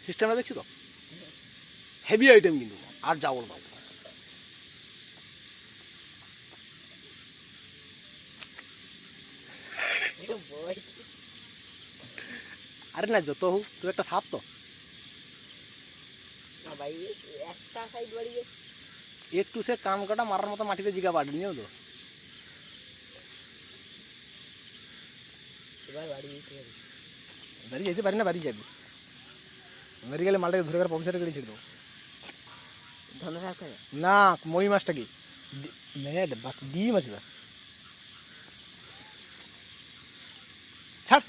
সিস্টেমটা দেখছি তো, হেভি আইটেম কিন্তু, আর যাবো না। আরে না, যত হোক তুই একটা সাপ তো, একটু সে কান কাটা মারার মতো মাটিতে জিগা বাড়ি নিও তো। বাড়ি যেতে পারি না, বাড়ি যাবি, বাড়ি গেলে মালটাকে ধরে পয়সাটা কেটে ছেড়ে দেবো। না, মই মাছটা কি ডিম আছে, ছাড়।